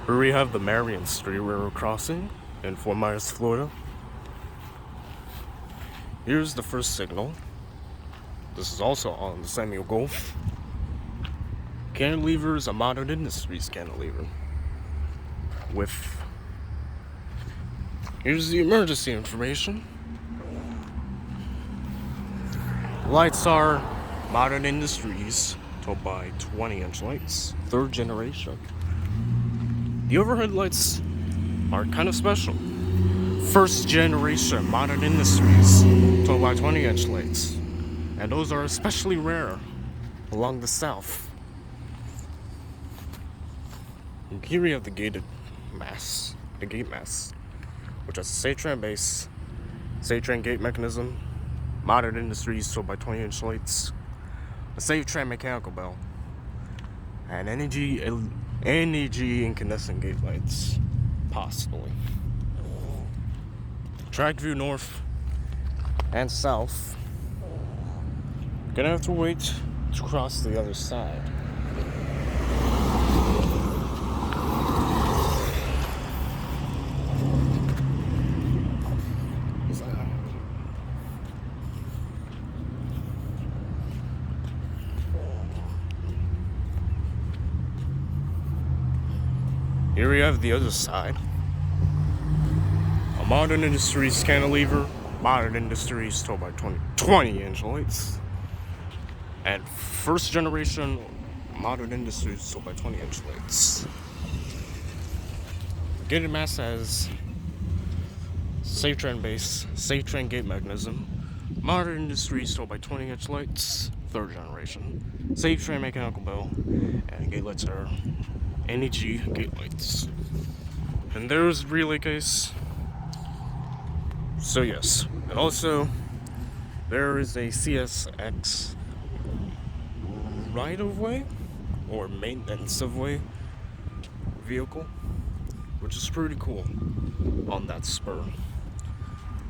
Here we have the Marion Street Railroad crossing in Fort Myers, Florida. Here's the first signal. This is also on the Samuel Gulf. Cantilever is a modern industries cantilever. Here's the emergency information. Lights are modern industries, told by 20-inch lights, third generation. The overhead lights are kind of special. First generation modern industries, told by 20-inch lights. And those are especially rare along the south. And here we have the gate mass, which is a Satran base, Satran gate mechanism, modern industries sold by 20-inch lights, a Satran mechanical bell, and energy incandescent gate lights, possibly. Track view north and south. Gonna have to wait to cross the other side. Here we have the other side. A modern industries cantilever, modern industries told by 20-inch lights. And first generation modern industries told by 20-inch lights. Gated mass has Satran base, Satran gate mechanism, modern industries told by 20-inch lights, third generation, Satran mechanical bell, and gate lights are NEG gate lights. And there's relay case. So yes, and also there is a CSX right of way or maintenance of way vehicle, which is pretty cool on that spur.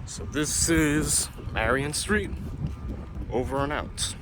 So this is Marion Street, over and out.